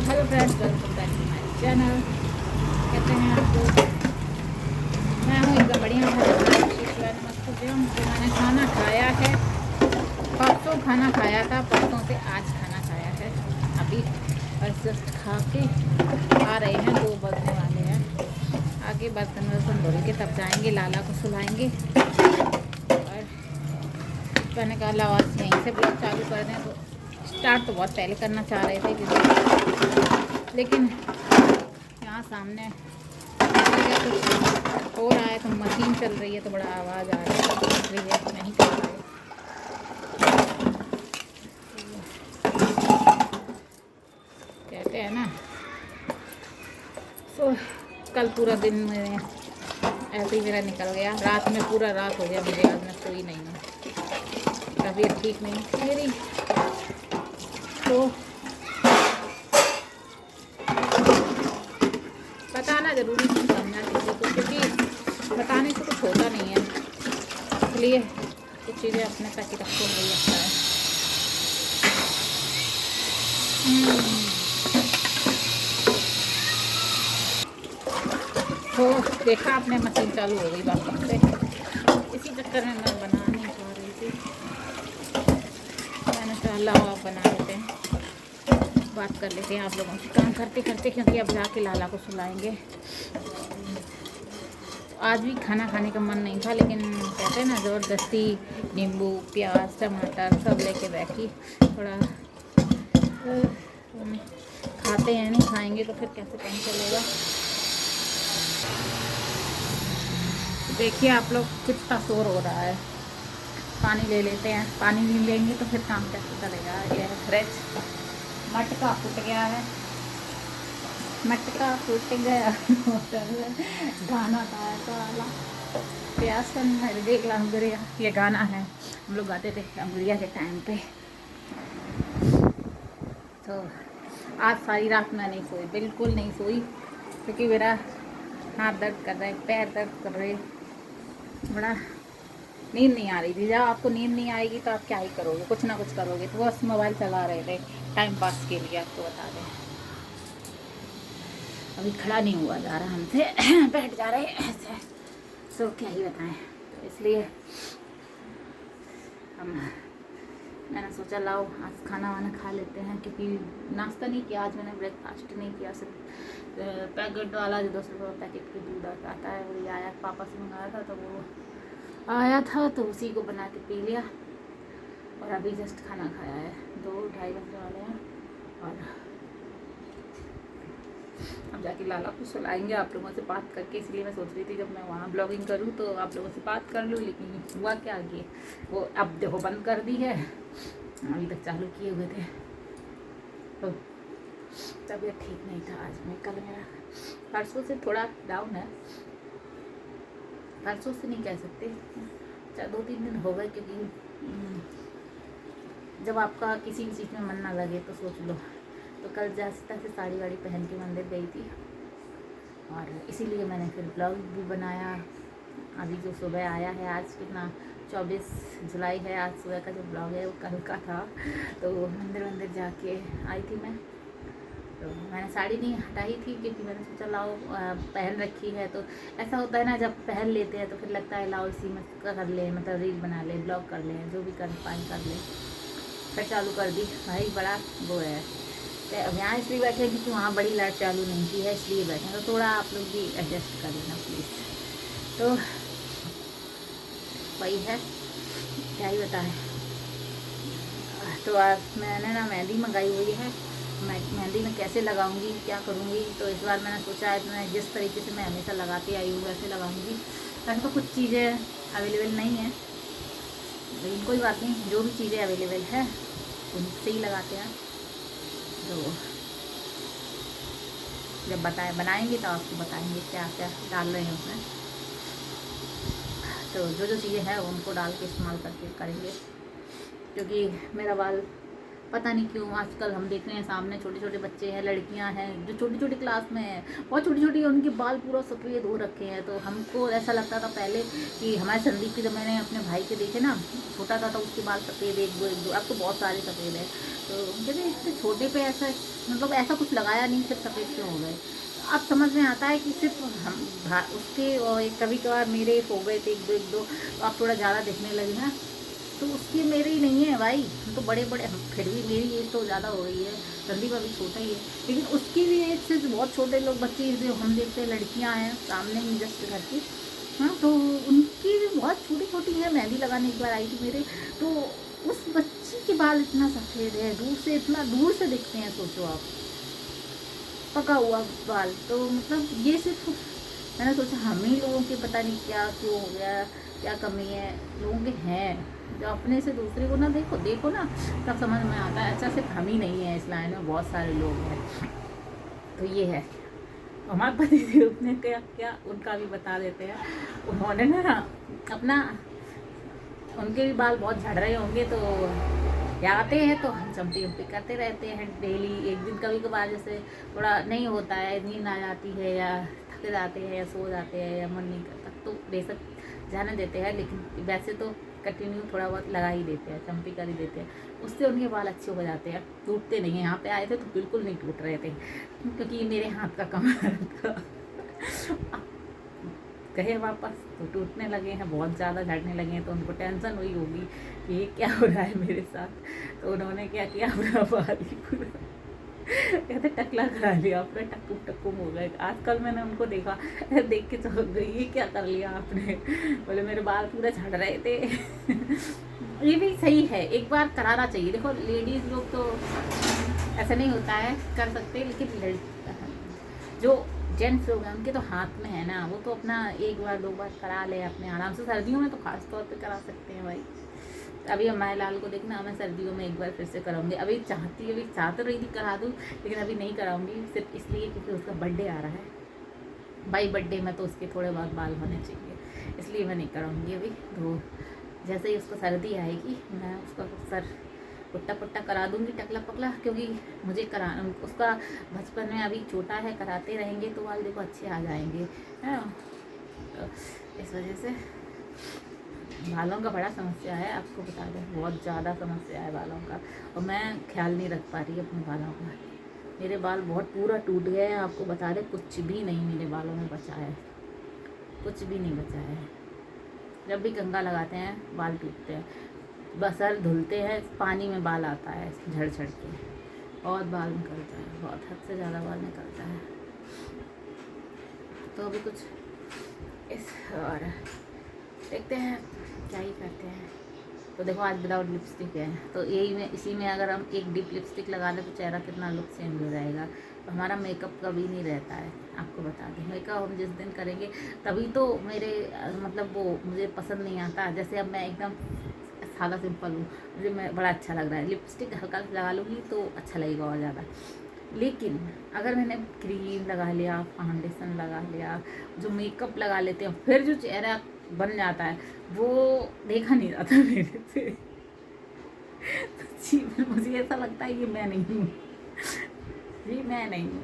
Hello friends, welcome back to my channel. कहते हैं आपको मैं हूँ एकदम बढ़िया मस्त जो मैंने खाना खाया है। परसों खाना खाया था, परसों से आज खाना खाया है। अभी बस जस्ट खा के आ रहे हैं, 2 बजने वाले हैं। आगे बर्तन वर्तन धुल के तब जाएंगे, लाला को सुलाएंगे। और मैंने कहा लाओ आज यहीं से ब्लॉग चालू कर दें। तो स्टार्ट तो बहुत पहले करना चाह रहे थे, लेकिन यहाँ सामने कुछ हो रहा है, तो मशीन चल रही है तो बड़ा आवाज़ आ रही है, इसलिए नहीं कर रहे। कहते हैं ना, तो कल पूरा दिन में ऐसे ही मेरा निकल गया। रात में पूरा रात हो गया मुझे, आज मैं सोई नहीं हूँ, तबीयत ठीक नहीं थी मेरी। तो बताना ज़रूरी नहीं समझना किसी को, क्योंकि बताने से कुछ होता नहीं है, इसलिए कुछ चीज़ें अपने तक ही रखो, नहीं लगता है। तो देखा आपने, मशीन चालू हो गई वापस से। इसी चक्कर में मैं बना नहीं पा रही थी। मैंने कहा लाओ आप बना लेते हैं, बात कर लेते हैं आप लोगों से काम करते करते, क्योंकि अब जाके लाला को सुलाएंगे। आज भी खाना खाने का मन नहीं था, लेकिन कहते हैं ना, ज़बरदस्ती नींबू प्याज टमाटर सब लेके बैठी। थोड़ा खाते हैं, नहीं खाएंगे तो फिर कैसे काम चलेगा। देखिए आप लोग, कितना शोर हो रहा है। पानी ले लेते हैं, पानी नहीं लेंगे तो फिर काम कैसे चलेगा। ये है फ्रिज, मटका फूट गया है, मटका फूट गया। गाना था ऐसा वाला, प्यासन है देख ला अंगुरिया, ये गाना है हम लोग गाते थे अंगुरिया के टाइम पे। तो आज सारी रात मैं नहीं सोई, बिल्कुल नहीं सोई, क्योंकि मेरा हाथ दर्द कर रहा है, पैर दर्द कर रहे, बड़ा नींद नहीं आ रही थी। जब आपको नींद नहीं आएगी तो आप क्या ही करोगे, कुछ ना कुछ करोगे। तो बस मोबाइल चला रहे थे टाइम पास के लिए, आपको बता दें। अभी खड़ा नहीं हुआ जा रहा हमसे, बैठ जा रहे ऐसे, तो क्या ही बताएं। तो इसलिए मैंने सोचा लाओ आज खाना वाना खा लेते हैं, क्योंकि नाश्ता नहीं किया आज मैंने, ब्रेकफास्ट नहीं किया। सिर्फ पैकेट वाला जो 200 रुपये पैकेट की दूध आता है वही आया, पापा से मंगाया था तो वो आया था, तो उसी को बना के पी लिया। और अभी जस्ट खाना खाया है, 2-2:30 बजने वाले हैं। और अब जाके लाला को सुलाएंगे आप लोगों से बात करके। इसलिए मैं सोच रही थी जब मैं वहाँ ब्लॉगिंग करूँ तो आप लोगों से बात कर लूँ, लेकिन हुआ क्या कि वो अब देखो बंद कर दी है, अभी तक चालू किए हुए थे। तो तबीयत ठीक नहीं था आज में, कल मेरा परसों से थोड़ा डाउन है, परसों से नहीं कह सकते, 2-3 दिन हो गए। क्योंकि जब आपका किसी भी चीज़ में मन ना लगे तो सोच लो। तो कल जैसे तैसे साड़ी वाड़ी पहन के मंदिर गई थी, और इसीलिए मैंने फिर ब्लॉग भी बनाया। अभी जो सुबह आया है, आज कितना 24 जुलाई है, आज सुबह का जो ब्लॉग है वो कल का था। तो मंदिर जाके आई थी मैं, तो मैंने साड़ी नहीं हटाई थी, क्योंकि मैंने सोचा लाओ पहन रखी है। तो ऐसा होता है ना, जब पहन लेते हैं तो फिर लगता है लाओ इसी में कर ले, मतलब रील बना ले, ब्लॉग कर ले, जो भी कर पाए कर ले। फिर चालू कर दी भाई, बड़ा वो है। तो अब यहाँ इसलिए बैठे हैं क्योंकि वहाँ बड़ी लाइट चालू नहीं की है, इसलिए बैठे। तो थोड़ा आप लोग भी एडजस्ट कर लेना प्लीज़। तो वही है, क्या ही बताएं। तो आज मैंने ना मेहंदी मंगाई हुई है, मैं मेहंदी में कैसे लगाऊंगी, क्या करूंगी। तो इस बार मैंने सोचा है, मैं जिस तरीके से मैं हमेशा लगाती आई हूँ वैसे लगाऊंगी। वैसे तो कुछ चीज़ें अवेलेबल नहीं है, लेकिन कोई बात नहीं, जो भी चीज़ें अवेलेबल है उनसे ही लगाते हैं। तो जब बनाएंगे तो आपको बताएंगे क्या क्या डाल रहे हैं उसमें। तो जो चीज़ें हैं उनको डाल के इस्तेमाल करके करेंगे, क्योंकि मेरा बाल पता नहीं क्यों आजकल हम देख रहे हैं सामने छोटे छोटे बच्चे हैं, लड़कियां हैं जो छोटी छोटी क्लास में हैं, बहुत छोटी छोटी, उनके बाल पूरा सफ़ेद हो रखे हैं। तो हमको ऐसा लगता था पहले कि हमारे संदीप की, जब मैंने अपने भाई के देखे ना, छोटा था तो उसके बाल सफ़ेद, एक दो, अब तो बहुत सारे सफ़ेद हैं। तो कहते इतने छोटे पे ऐसा, मतलब ऐसा कुछ लगाया नहीं, सिर्फ सफ़ेद क्यों हो गए। अब समझ में आता है कि सिर्फ हम उसके, और कभी कभार मेरे हो गए थे एक दो, तो आप थोड़ा ज़्यादा दिखने लगे ना, तो उसकी मेरी ही नहीं है भाई, हम तो बड़े बड़े, फिर भी मेरी एज तो ज़्यादा हो गई है, संदीप अभी छोटा ही है, लेकिन उसकी भी एज से बहुत छोटे लोग, बच्चे जो हम देखते हैं, लड़कियां हैं सामने ही जस्ट घर की, हाँ, तो उनकी भी बहुत छोटी छोटी है। मेहंदी लगाने एक बार आई थी मेरे, तो उस बच्ची के बाल इतना सफ़ेद है, दूर से, इतना दूर से दिखते हैं, सोचो आप, पका हुआ बाल। तो मतलब ये सिर्फ मैंने सोचा हम ही लोगों के पता नहीं क्या क्यों हो गया, क्या कमी है लोगों के हैं, जो अपने से दूसरे को ना देखो ना, तब समझ में आता है। अच्छा सिर्फ हम ही नहीं है, इस लाइन में बहुत सारे लोग हैं। तो ये है, हमारे पति देव ने क्या क्या उनका भी बता देते हैं। उन्होंने ना अपना, उनके भी बाल बहुत झड़ रहे होंगे, तो या आते हैं तो हम चम्पी उम्पी करते रहते हैं डेली। एक दिन कभी कभार जैसे थोड़ा नहीं होता है, नींद आ जाती है, या थक जाते हैं, या सो जाते हैं, या मन नहीं करता, तो बेशक जाने देते हैं, लेकिन वैसे तो कंटिन्यू थोड़ा बहुत लगा ही देते हैं, चम्पी कर ही देते हैं। उससे उनके बाल अच्छे हो जाते हैं, टूटते नहीं हैं। यहाँ पे आए थे तो बिल्कुल नहीं टूट रहे थे, क्योंकि मेरे हाथ का कमाल था। गए वापस तो टूटने लगे हैं, बहुत ज़्यादा झड़ने लगे हैं। तो उनको टेंशन हुई होगी कि ये क्या हो रहा है मेरे साथ। तो उन्होंने क्या किया, अपना बाल ही पूरा कहते टकला करा लिया, अपना टक्कुम टक्कुम हो गए। आजकल मैंने उनको देखा, देख के चौंक गई, ये क्या कर लिया आपने। बोले मेरे बाल पूरे झड़ रहे थे। ये भी सही है, एक बार कराना चाहिए। देखो लेडीज़ लोग तो ऐसा नहीं होता है, कर सकते, लेकिन जो जेंट्स लोग हैं उनके तो हाथ में है ना, वो तो अपना एक बार दो बार करा ले अपने आराम से। सर्दियों में तो खास तौर पे करा सकते हैं भाई। अभी हमारे लाल को देखना, मैं सर्दियों में एक बार फिर से कराऊंगी। अभी चाह तो रही थी करा दूँ, लेकिन अभी नहीं कराऊंगी, सिर्फ इसलिए क्योंकि उसका बर्थडे आ रहा है भाई। बर्थडे में तो उसके थोड़े बहुत बाल होने चाहिए, इसलिए मैं नहीं कराऊंगी अभी। तो जैसे ही उसको सर्दी आएगी, मैं उसका सर पुट्टा पुट्टा करा दूंगी, टकला पकला, क्योंकि मुझे करा, उसका बचपन में अभी छोटा है, कराते रहेंगे तो बाल देखो अच्छे आ जाएंगे, है ना। तो इस वजह से बालों का बड़ा समस्या है, आपको बता दें, बहुत ज़्यादा समस्या है बालों का, और मैं ख्याल नहीं रख पा रही अपने बालों का। मेरे बाल बहुत पूरा टूट गए हैं, आपको बता दें, कुछ भी नहीं मेरे बालों में बचा है, कुछ भी नहीं बचा है। जब भी कंघा लगाते हैं बाल टूटते हैं, बसर धुलते हैं, पानी में बाल आता है झड़ झड़ के, बहुत बाल निकलता है, बहुत हद से ज़्यादा बाल निकलता है। तो अभी कुछ इस, और देखते हैं क्या ही करते हैं। तो देखो आज विदाउट लिपस्टिक है, तो यही में, इसी में अगर हम एक डिप लिपस्टिक लगा दें तो चेहरा कितना लुक चेंज हो जाएगा। तो हमारा मेकअप कभी नहीं रहता है, आपको बता दें। मेकअप हम जिस दिन करेंगे तभी तो मेरे, मतलब वो मुझे पसंद नहीं आता। जैसे अब मैं एकदम सादा सिंपल हूँ, मुझे मैं बड़ा अच्छा लग रहा है, लिपस्टिक हल्का लगा लूँगी तो अच्छा लगेगा और ज़्यादा। लेकिन अगर मैंने क्रीम लगा लिया, फाउंडेशन लगा लिया, जो मेकअप लगा लेते हैं, फिर जो चेहरा बन जाता है वो देखा नहीं जाता मेरे से। तो जी मुझे ऐसा लगता है ये मैं नहीं हूँ, जी मैं नहीं हूँ।